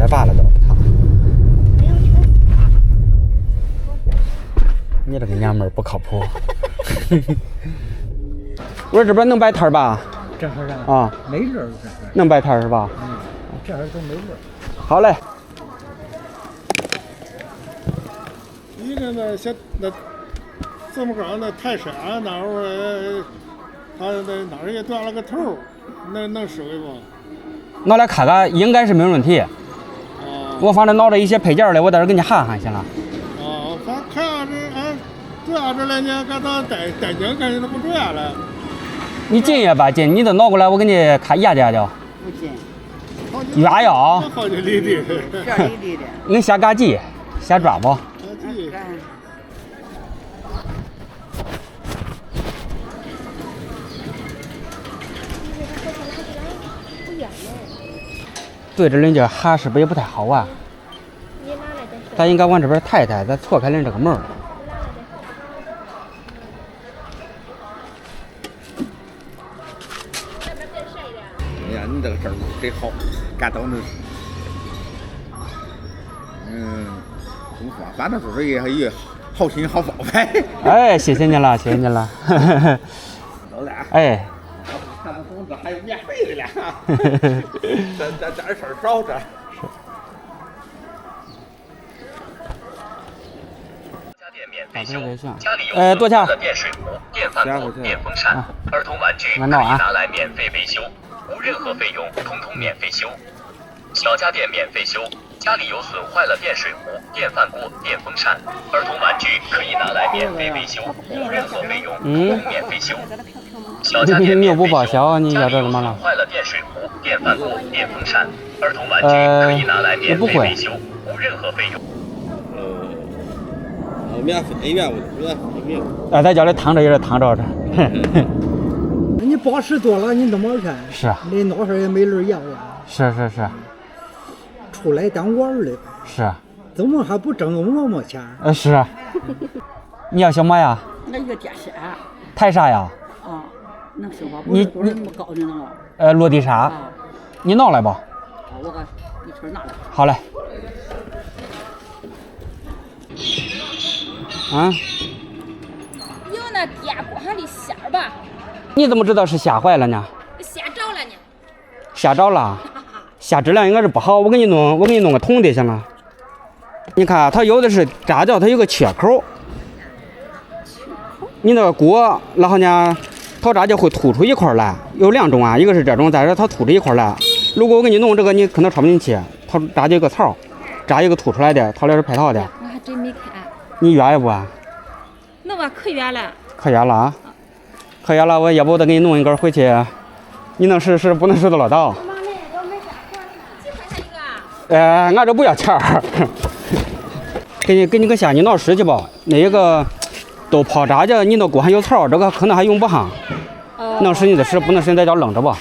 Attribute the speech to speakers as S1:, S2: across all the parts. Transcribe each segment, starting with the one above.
S1: 罢了都。你这个娘们儿不靠谱。我说这边能摆摊吧？
S2: 这会儿
S1: 啊，
S2: 没人儿这会儿，
S1: 能摆摊是吧？
S2: 这会儿都没人儿。
S1: 好嘞。
S3: 你看那小那这么高那泰山那会儿，他那哪儿也断了个头，能收不？
S1: 拿来看看，应该是没问题。我反正拿着一些配件来，我在这给你焊焊行了。
S3: 咱看这转着来呢，看他带劲，感觉都不转了。
S1: 你进也吧进，你都拿过来，我给你看压压脚。
S4: 不进。
S1: 压呀！
S3: 好几里地。
S4: 这里地的。
S1: 你下嘎叽，下抓不？对着人家喊是不是也不太好啊？咱应该往这边抬抬，咱错开人这个门。
S5: 哎呀，你这个事儿真好，干到那，怎么说？反正就是也好心好报呗。
S1: 哎，谢谢你了，谢谢你了。
S5: 都来。
S1: 哎。
S5: 看到同志还有免费的了，咱事儿少着。
S1: 多钱？
S6: 电水壶、电饭锅、电风扇、儿童玩具可以拿来免费维修，无任何费用，统统免费修。小家电免费修，家里有损坏了电水壶、电饭锅、电风扇、儿童玩具可以拿来免费维修，无任何费用，统统免费修。小家电免费修，家里有损坏了电水壶、电饭锅、电风扇、儿童玩具可以拿来免费维修，无任何费用。
S5: 免费免
S1: 啊，在家里躺着也是躺着。
S2: 你80多了，你怎么看？
S1: 是啊。
S2: 你闹事也没人要啊。
S1: 是。
S2: 出来当官儿的。
S1: 是。
S2: 怎么还不挣我么钱？
S1: 是。你要小么呀？
S4: 那一个电扇。
S1: 台啥呀？
S4: 啊，能修吧？你那么高的那
S1: 个？落地沙。你拿来吧。
S4: 我给一车拿来。
S1: 好嘞。啊？
S7: 有那电锅上的线儿吧？
S1: 你怎么知道是吓坏了呢？
S7: 吓着了呢。
S1: 吓着了？下质量应该是不好，我给你弄个铜的行了。你看，它有的是炸掉，它有个缺口。你那个锅，然后呢，它炸就会凸出一块来。有2种啊，一个是这种，再说它凸出一块来。如果我给你弄这个，你可能穿不进去，它炸就一个槽，炸一个凸出来的，它那是配套的。
S7: 我还真没看。
S1: 你远不啊？
S7: 那我可远了。
S1: 可远了啊！可远了，我要不我再给你弄一根回去，你能试，不能试得了到。
S7: 几块钱一个？
S1: 俺这不要钱儿。给你个下，你闹湿去吧。那个都泡炸去，你那锅还有槽，这个可能还用不上。能使你就使，不能使你在家扔着吧。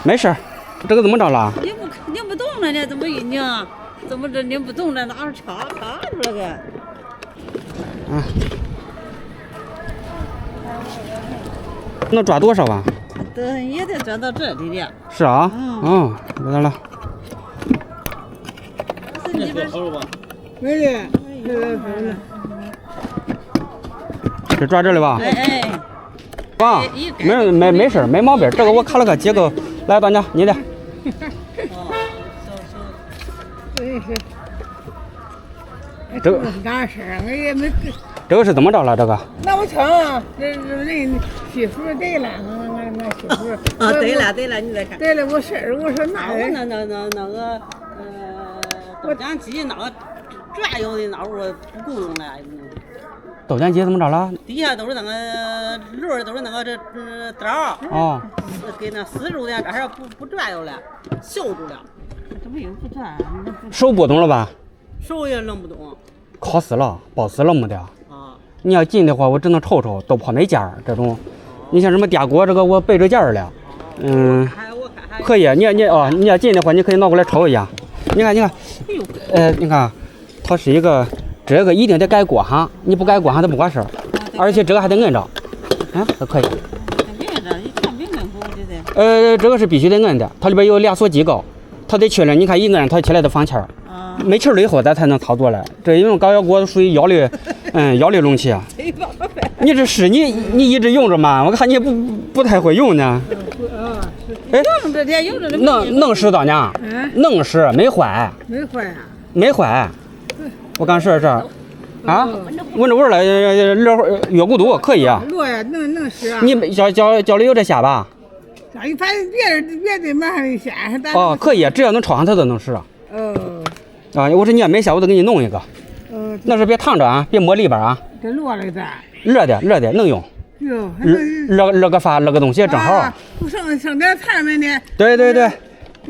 S1: 没事，这个怎么着了？
S4: 拧不动了呢，怎么一拧？怎么这拧不动了？拿着插住了个。
S1: 能抓多少啊？
S4: 也得抓到这里的。
S1: 是啊。知道了。
S4: 你这好了吧？
S2: 没的，
S1: 是抓这里吧？
S4: 哎。
S1: 啊，没事，没毛病。这个我看了个结构，来，大娘，你的。
S2: 这个是干事儿，我也没。
S1: 这个是怎么着了？这个？
S2: 那我瞧啊，这人媳妇对了，俺媳妇。
S4: 啊，对了，你再看。
S2: 对了，我说
S4: 那个豆浆机那个转悠的那我不够用了。
S1: 豆浆机怎么着了？
S4: 底下都是那个轮，都是那个刀。
S1: 哦。
S4: 给那丝路的，这还不转悠了，锈住了。怎么又不转？
S1: 手不动了吧？
S4: 手也弄不动。
S1: 烤死了，爆死了没得。
S4: 啊。
S1: 你要进的话，我只能瞅瞅，都泡没件儿这种。你像什么电锅这个，我备着件儿了。可以，你要进的话，你可以拿过来瞅一下。你看，你看，它是一个。这个一定得改锅哈，你不改锅哈它不管事儿，而且这个还得摁着，都可以。
S4: 摁着，一看没摁过，我觉得。
S1: 这个是必须得摁的，它里边有2锁机构，它得去了，你看一个人他起来得放气儿，没气儿了以后咱才能操作了。这因为高压锅属于摇力容器。你这是你一直用着吗？我看你不太会用呢。哎，
S2: 用着点，用着
S1: 能使到呢？能使，没坏。
S2: 没坏啊？
S1: 没坏。我刚说这啊，闻着味儿了，热骨肚可以啊。
S2: 热呀，能使啊。
S1: 你脚里有这虾吧？
S2: 反正别的马上虾。
S1: 哦，可以，只要能炒上它都能使。
S2: 哦。
S1: 啊，我说你要没虾，我都给你弄一个。那是别烫着啊，别摸里边啊。
S2: 这热了的。
S1: 热的能用。
S2: 哟，
S1: 热个发热个东西正好。
S2: 不剩点菜没呢？
S1: 对。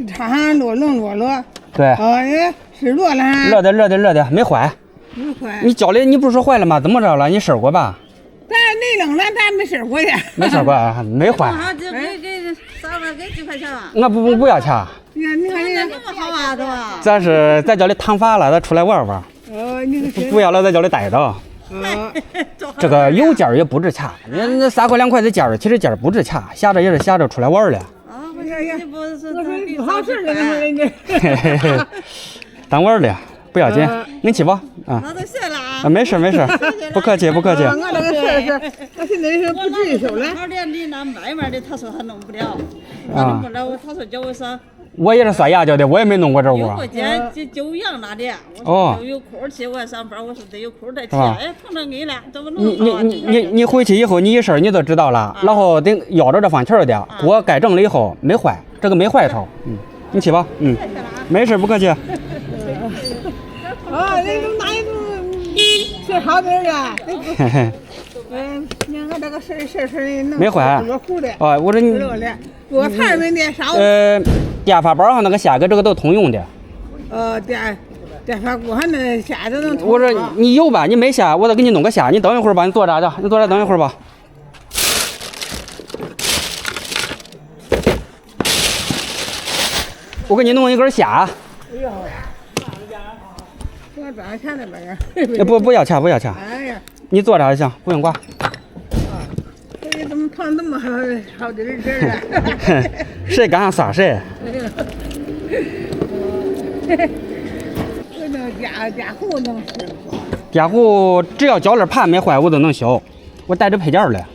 S2: 插上落了。
S1: 对。
S2: 哎，是热了。
S1: 热的，没坏。
S2: 没坏。
S1: 你脚里你不是说坏了吗？怎么着了？你试过吧？
S2: 咱没弄了，咱没试过呀。
S1: 没试过啊，没坏。
S4: 给几块钱吧。
S1: 那不要钱。
S2: 你看
S4: 这么好啊，是吧？
S1: 咱是在家里躺乏了，咱出来玩玩。不要老在家里待着。这个有价也不值钱，那3块2块的价，其实价不值钱，瞎着也是瞎着出来玩的。
S2: 你不好事的人家。
S1: 当玩的不要紧，你去吧。
S4: 那都谢了啊。
S1: 没事，不客气。
S2: 我这个事儿我现在是不至于收了。
S4: 好的，你那卖的，他说他弄不了，弄不了，他说叫我说。
S1: 我也是刷牙叫的，我也没弄过这
S4: 有过节就养那的，我说有空去，我上班，我说得有空再去。哎，碰着你了，怎么弄？
S1: 你回去以后，你一事你都知道了，然后等咬着这放气儿的，锅盖正了以后没坏，这个没坏头。你去吧。没事，不客气。
S2: 啊，那种哪一种是好点啊？你看这个事弄
S1: 没坏。哦，我说你
S2: 我菜没点少。
S1: 电饭煲上那个虾跟这个都通用的。
S2: 电饭锅上那虾都能通。
S1: 我说你有吧？你没虾，我再给你弄个虾。你等一会儿吧，你坐这去，你坐这等一会儿吧。我给你弄一根虾。
S2: 我赚钱的本事。
S1: 不要钱。
S2: 哎呀，
S1: 你坐这就行，不用管。
S2: 这怎么胖这么好的人啊？
S1: 谁赶上撒谁。
S2: 这能家户能使。
S1: 家户只要脚链盘没坏，我都能修。我带着配件来。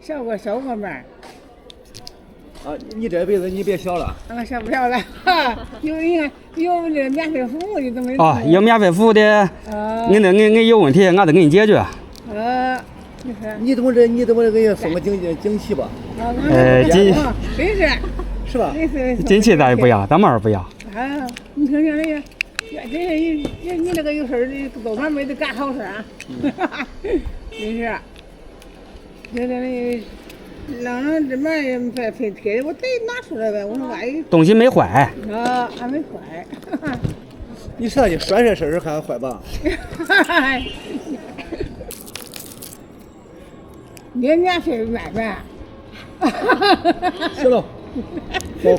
S2: 收个门。
S5: 啊，你这辈子你别小了。
S2: 受不了了。有这免费服务的都没。
S1: 有免费服务的，你有问题，俺得给你解决。
S5: 你怎么给人送个锦旗吧？
S2: 真是。
S5: 是吧？
S1: 锦旗咱也不要，咱们也不要。
S2: 啊，你听听那个，你这个有事儿都他妈得干好事啊！真是，让这门费贴的，我得拿出来呗。我说万一
S1: 东西没坏。
S2: 还没坏。
S5: 你上去摔这事儿还坏吧？
S2: 你免费卖呗。
S5: 行了，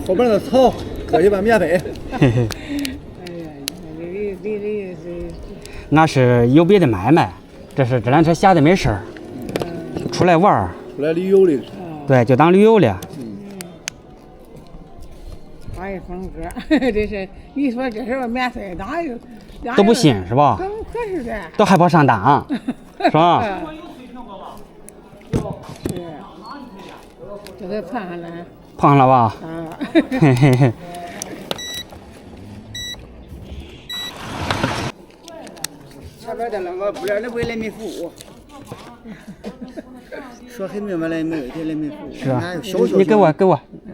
S5: 后边的草搁一半免费。
S2: 哎呀，
S1: 俺是有别的买卖，这两天闲的没事儿，出来玩儿。
S5: 出来旅游的。
S1: 对，就当旅游了。
S2: 哎，峰哥，这是你说这是免费，哪有
S1: 都不信是吧？
S2: 怎么可是的？
S1: 都害怕上当，是吧？
S2: 是，这都胖上了。
S1: 胖了吧？嘿嘿嘿。
S5: 前边的那个不然的为人民服务。说很明白了，没问题，人民服务。
S1: 是啊。你给我。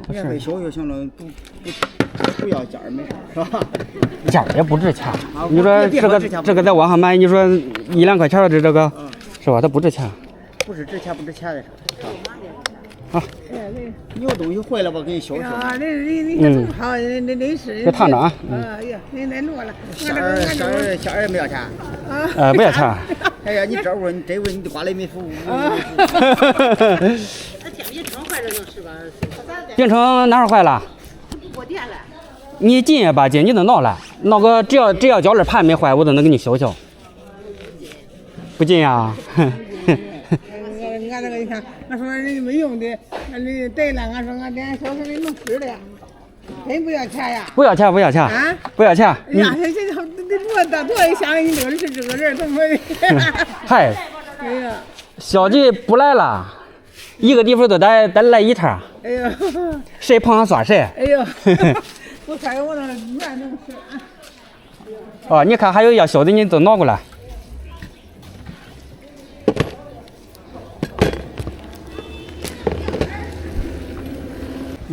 S5: 免费修就行了，不要价没事，是吧？
S1: 价也不值钱。你说这个在网上买，你说1、2块钱的这个，是吧？它不值钱。
S5: 不是值钱不值钱的事。
S1: 啊。
S5: 你有东西坏了，我给你修修。
S2: 啊，你这么好，你是。
S1: 别烫着啊。
S2: 哎呀，你落了。
S5: 虾仁不要钱。
S1: 不要钱。
S5: 哎呀，你这问你得挂人民服务。
S4: 电瓶坏了能是吧？
S1: 电瓶哪儿坏了？
S4: 过电了。
S1: 你进也罢进，你都闹来，闹个只要脚链盘没坏，我都能给你修修。不进呀？
S2: 俺那个你看，俺说人没用的，俺得了，俺说俺连小时的能使的，真不要钱呀？
S1: 不要钱，不要钱，
S2: 啊，
S1: 不要钱。
S2: 哎呀，这多一想你都是这个人怎么的？
S1: 嗨，
S2: 哎呀，
S1: 小弟不来了，一个地方都得来一趟。
S2: 哎呀，
S1: 谁碰上算谁。
S2: 哎呦，我看我那面能吃啊。
S1: 哦，你看还有要小的，你都拿过来。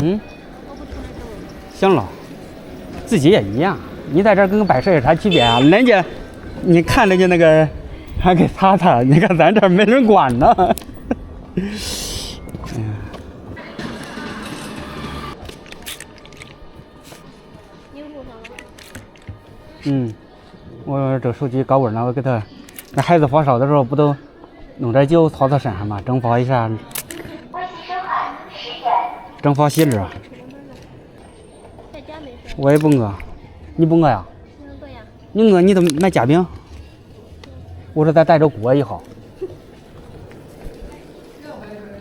S1: 嗯，行了，自己也一样。你在这儿跟个摆设有啥区别啊？人家，你看人家那个还给擦擦，你看咱这儿没人管呢。嗯，我这手机高温了，我给他，那孩子发烧的时候不都弄点酒擦擦身上嘛，蒸发一下，蒸发细致。
S7: 在家没事。
S1: 我也不饿，你不饿呀？
S7: 饿呀。
S1: 你饿你得买煎饼。我说咱带着锅以后。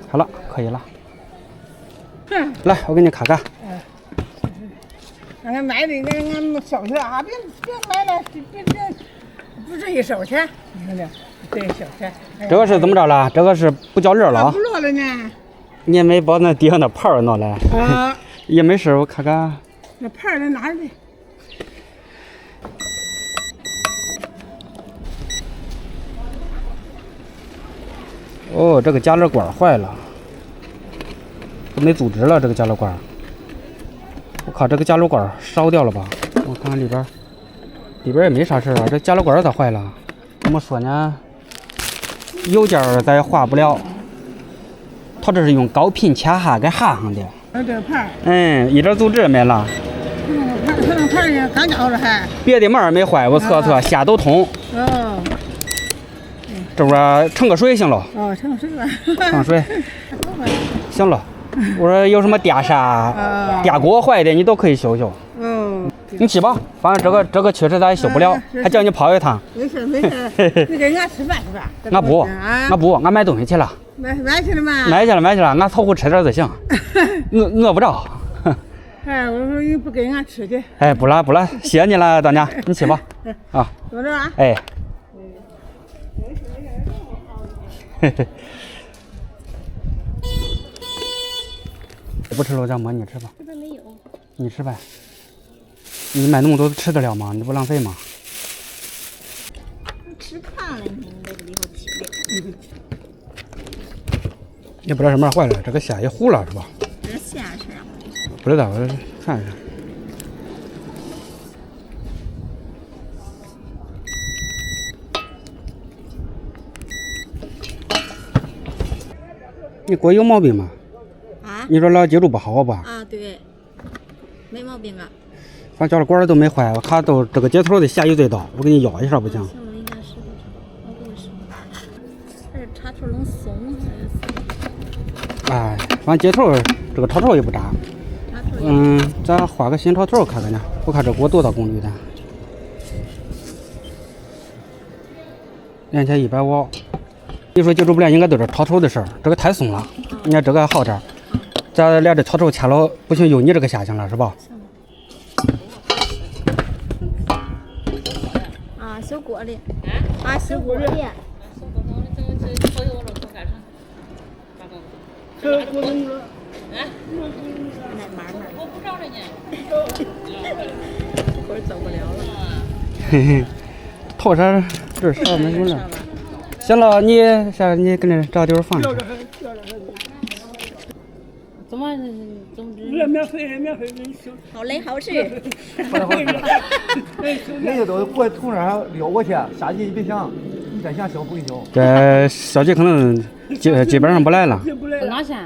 S1: 好了，可以了。来，我给你看看。
S2: 俺买的俺烧钱啊，别买了，别，不至于烧钱，你看这，对，烧钱。
S1: 这个是怎么着了？这个是不叫热了。
S2: 不热了呢。
S1: 你也没把那底下那盘儿拿来。
S2: 啊。
S1: 也没事，我看看。
S2: 那盘儿在哪儿呢？
S1: 哦，这个加热管坏了，都没组织了。这个加热管，我靠，这个加热管烧掉了吧？我看看里边也没啥事啊。这加热管咋坏了？怎么说呢？油件咱也化不了，它这是用高频铅焊给焊上的。
S2: 这个盘儿。
S1: 嗯，一点组织也没了。
S2: 它那盘儿刚交了还。别
S1: 的门儿没坏，我测，线都通。
S2: 哦。
S1: 这不是盛个水行了？
S2: 哦，盛水吧。
S1: 盛水。行了，我说有什么电扇、电锅坏的，你都可以修修。
S2: 哦。
S1: 你去吧，反正这个确实咱也修不了，还叫你跑一趟。
S2: 没事没事，你给俺吃饭去吧。
S1: 俺不，俺买东西去了。
S2: 买去了吗？
S1: 买去了，俺凑合吃点就行。饿不着。
S2: 哎，我说你不给俺吃去。
S1: 哎，不了，谢谢你了，大娘，你去吧。啊。
S2: 怎么着啊？
S1: 哎。嘿嘿。不吃肉夹馍，你吃吧。
S7: 这边没有。
S1: 你吃呗。你买那么多吃得了吗？你不浪费吗？
S7: 吃胖了，你在这里头提。
S1: 也不知道什么坏了，这个线也糊了是吧？
S7: 这是线是啊。
S1: 不知道，我看一下。你锅有毛病吗？
S7: 啊？
S1: 你说老接触不好吧？
S7: 啊，对，没毛病啊。
S1: 反正加了管都没坏，我看都这个接头的线有对道，我给你压一下不行？
S7: 行，应该是的，我给我试。这插头能松还是？
S1: 哎，反正接头这个插头也不扎。咱换个新插头看看呢。我看这锅多大功率的？2100瓦。你说接触不良应该都是插头的事儿，这个太松了。你看这个好点儿，咱连这插头牵了不行，有你这个线行了是吧？
S7: 啊，小锅里。啊，小锅里。
S2: 这锅里了。
S7: 我不找人家。这会儿走不了了。
S1: 嘿嘿，头上这啥没有了。行了，你跟着找地方放一下。
S4: 怎么
S2: 免费给你修。
S7: 好嘞，好吃。
S5: 人家都过从这儿溜过去，下去你别想，你再想修不给你修。
S1: 这小姐可能基本上不来了。
S4: 不拿线。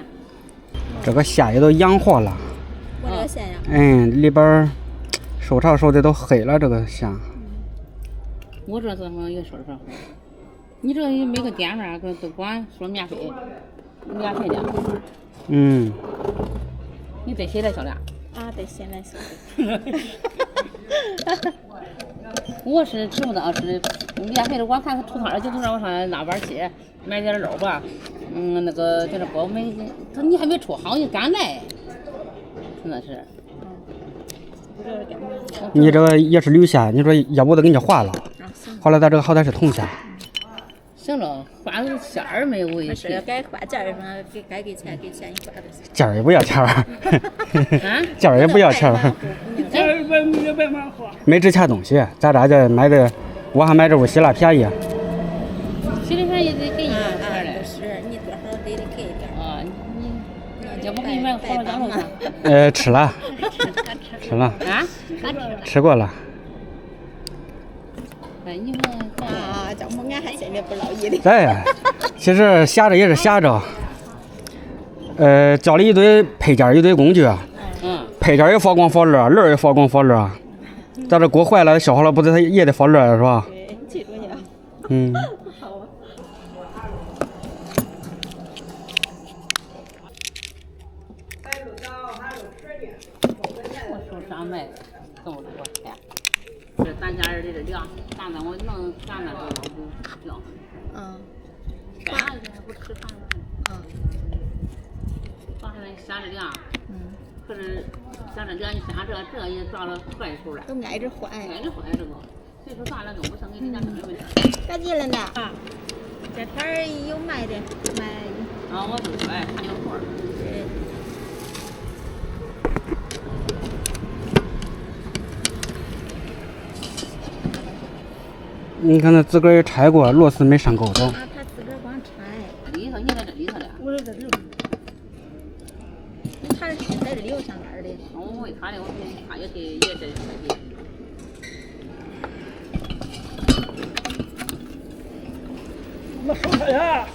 S1: 这个线也都氧化了。
S7: 我这个线呀。
S1: 里边收潮收的都黑了，这个线。
S4: 我这怎么也说实话，你这每个店面都管说免费的。你得写来小亮。
S7: 啊，得写来。
S4: 我是吃不到，是免费的。我看他土摊儿就从让我上那边去买点肉吧。那个在这包没，他你还没出好，你敢来？真的是。
S1: 你这个也是铝线，你说要不我都给你划了，划了咱这个好歹是铜线。
S4: 行了，花个线儿没有问题。
S7: 是该花件儿上该给钱给钱，你花的是。
S1: 件儿也不要钱儿，件儿也不要钱儿，没值钱东西，咱这买的，我还买这屋希腊便宜。
S4: 希腊便宜得给你点儿嘞。
S7: 是你多少得给一点
S4: 啊，你要不给你买个烤肉酱肉吗？
S1: 吃了，吃了，
S4: 啊？
S1: 吃过了。
S4: 哎，你们
S7: 啊，丈母俺还心里不乐意的。
S1: 哎，其实闲着也是闲着，教了一堆配件，一堆工具，配件也发光发热，热也发光发热。咱这锅坏了烧好了，不得也得发热是吧？
S7: 对，记住你。
S1: 嗯。
S4: 我手上卖这么多钱，这咱家人的这粮，咱我能干那都不要。干啥不吃饭了？早上下着粮，可是下着粮，你下这也到了坏处了。
S7: 都挨着坏。
S4: 挨着坏这个，所以说咱俩都不想给人家挣这个。
S7: 赶紧了呢。啊，这摊儿有卖的，卖。
S4: 啊，我就说哎，看有活儿。
S1: 你看那自个儿也拆过，螺丝没上钩头。
S7: 啊，他自个儿光拆。
S4: 里头你在这里头的。
S7: 我是在这里。他是在这里有香干的。
S4: 我问他的，我说他也得这块地。
S3: 那收菜呀？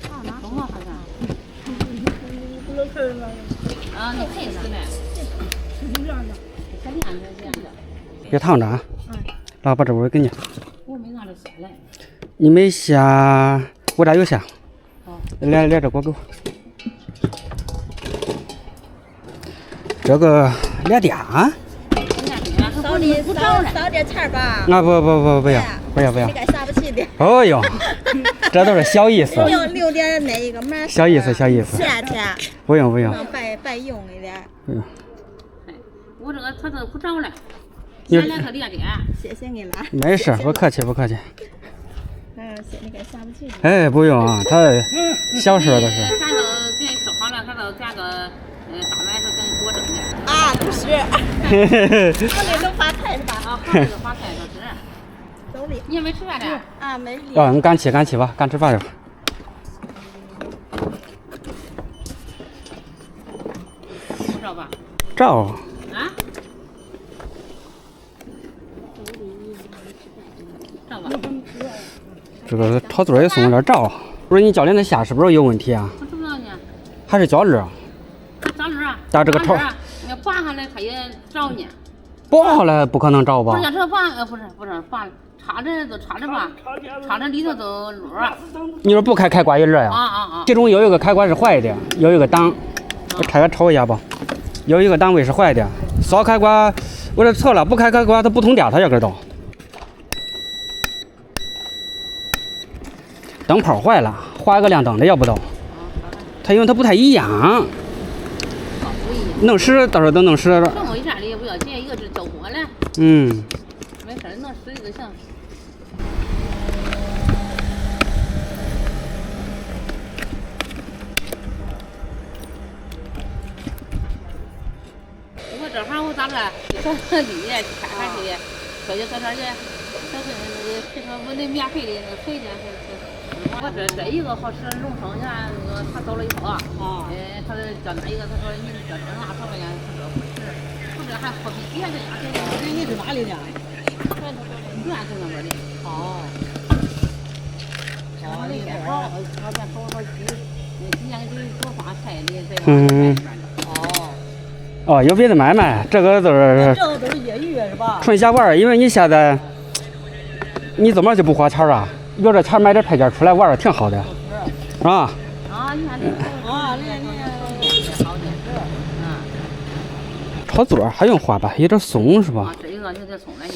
S4: 什么好像？啊，你配死嘞！
S1: 别烫着啊！来，把这我给你。
S4: 我没拿着线来。
S1: 你没线，我这有线。连这锅给我。这个连电。
S7: 少点钱吧。
S1: 啊不要。
S7: 你该啥不起的？
S1: 哦哟，这都是小意思。
S7: 留点那一个码。
S1: 小意思。
S7: 钱钱。
S1: 不用。
S7: 白用一点。
S4: 我这个他都不着了。先来个连电。
S7: 谢谢你了。
S1: 没事，不客气。
S7: 你该啥不起的？
S1: 哎，不用啊，他小事都是。
S4: 咱都给你收好了，他都加个大麦说给你多挣点。
S7: 啊，不是。我这都发财是吧？
S4: 啊，好这个发财都是。
S7: 走里。
S4: 你也没吃饭呢？
S7: 啊，没。
S1: 你赶去吧，赶吃饭去吧。
S4: 不照吧？
S1: 照。
S4: 啊？照吧。
S1: 这个炒嘴也送点照。不是你教练的线是不是有问题啊？
S4: 我知不知道呢？
S1: 还是脚日？
S4: 脚日啊。
S1: 但这个炒。
S4: 你要拔下来，它也着呢。
S1: 拔下来不可能着吧？
S4: 不是这拔，不是拔，插着吧，插着里头都热。
S1: 你说不开开关也热呀？其中有一个开关是坏的，有一个档，我开开瞅一下吧。有一个档位是坏的，烧开关，我这错了，不开开关它不通电，它压根着。灯泡坏了，换个亮灯的要不到。它因为它不太一样。能使到时候都能使。
S4: 生活一下里也不要紧，一个是救火了。没事，能使就行。我正好我咋着，上里面去看看去，说就在这儿去，小孙子给他我那免费的那个水的。我这一个好使，农生家那个他走了以后啊，他叫那一个，他说你叫这拿多少钱？他说不是，不是还好比别的呀？你是哪里的？原是那边的。里边好，好边好几，今年给多发菜的这
S1: 有别的买卖，这个都是
S2: 业余是吧？
S1: 纯瞎玩，因为你现在你怎么就不花钱啊？有这钱买点配件出来玩儿挺好的，是吧？
S4: 你看这
S1: 炒嘴还用换吧？有点松是吧？
S4: 这个有点松了呢。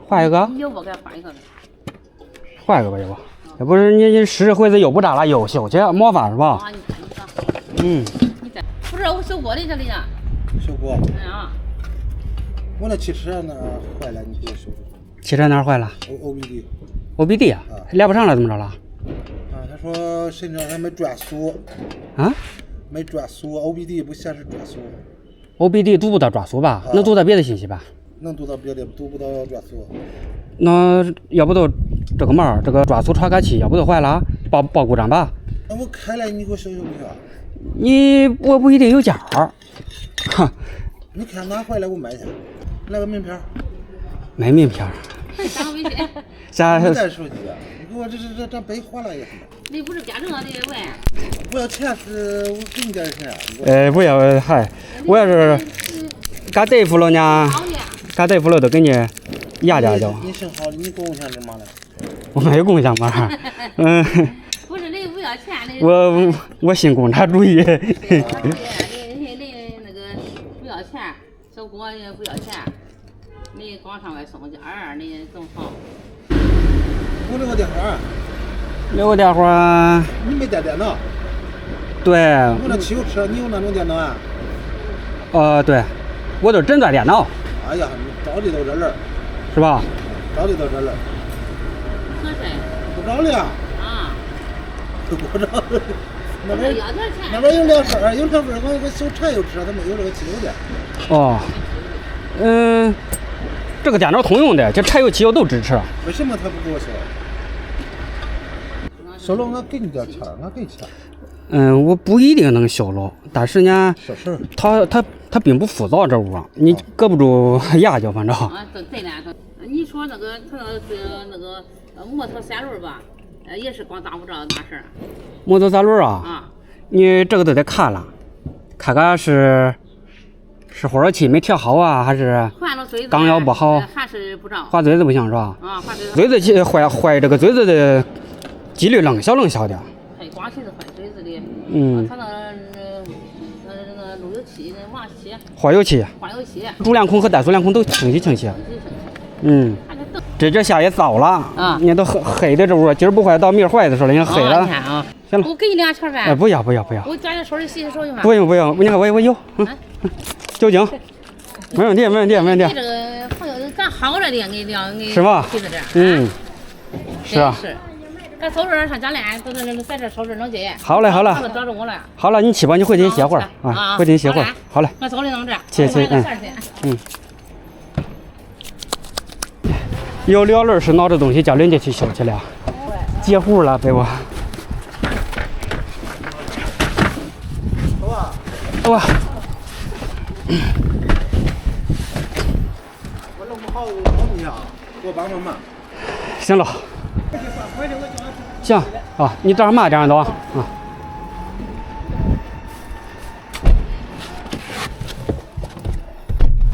S1: 换一个？
S4: 有不给换一个呗？
S1: 换一个吧，要不？要不是你10回子又不炸了又修去，麻烦是吧？
S4: 你看。不是我修锅的这里呢。
S8: 小郭，
S4: 啊，
S8: 我那汽车那坏了，你给我修修。
S1: 汽车哪儿坏了
S8: OBD。OBD
S1: 啊，连不上了，怎么着了？
S8: 啊，他说身上还没转速。
S1: 啊？
S8: 没转速 ，OBD 不显示转速。
S1: OBD 读不到转速吧？能读到别的信息吧？
S8: 能读到别的，读不到转速。
S1: 那要不都这个毛这个转速传感器要不都坏了，报故障吧？
S8: 那我开了，你给我修修不行？
S1: 我不一定有件儿。哈。
S8: 你看哪坏了，我买去。来个名片。
S1: 没名片。
S4: 加个微信。
S8: 没带手机啊？你给我这背花了也行。
S4: 你不是家政啊？你问。
S8: 不要钱是我给你点钱。
S1: 不要，嗨，我要是干对付了呢，干对付了都给你压价就。
S8: 你姓好的，你贡献点嘛了？
S1: 我没有贡献嘛，
S4: 不是你不要钱，
S1: 我信共产主义。
S4: 你那个不要钱，小郭也不要钱，你光上外送件儿，你正好。
S8: 我留个电话。
S1: 留个电话。
S8: 你没带电脑？
S1: 对。
S8: 我那汽油车，你有那种电脑啊？
S1: 对，我都诊断电脑。
S8: 哎呀，你找的都这人，
S1: 是吧？
S8: 找的都这人。
S4: 喝谁？
S8: 不找了呀。
S4: 啊。
S8: 不找。那边有两份，有两份我修柴油车，他没有这个汽油的。
S1: 哦。这个电脑通用的，这柴油、汽油都支持。
S8: 为什么他不给我修？修了我给你点钱，我给钱。
S1: 我不一定能修了，但是呢，
S8: 小事。
S1: 它并不复杂，这屋你搁不住压就反正。
S4: 啊，对了，你说那个他那个摩托三轮吧，也是光打不着大事儿。
S1: 摩托三轮啊？
S4: 啊。
S1: 你这个都得看了，看看是活热器没调好啊，还是钢腰不好，
S4: 还是不着。
S1: 划锥子不行是吧？
S4: 啊，划锥子。
S1: 锥子器坏这个锥子的几率愣小的。
S4: 还光是坏锥子的。他那路由器、瓦器。化油器。主
S1: 连孔和带速连孔都清晰。这下也糟了啊！你都黑的这屋，今儿不坏到明儿坏的时候，你看黑了。
S4: 你看啊，
S1: 行了，
S4: 我给你2钱呗。
S1: 不要。
S4: 我抓点手里洗洗手去嘛。
S1: 不用，你看我有，酒精，没问题。
S4: 你这个朋友咱好着的，你
S1: 是吧？是啊。
S4: 是。咱收拾上家来，都在这收拾能接。
S1: 好嘞。
S4: 抓住我了。
S1: 好了，你去吧，你回去歇会儿啊，回去歇会儿。好嘞。
S4: 我手里弄这。
S1: 去。有2轮是拿着东西叫人家去修去了，截胡了被我。哇！
S8: 我弄不好，我给我帮帮忙。
S1: 行了。行啊，你等会儿慢点走啊。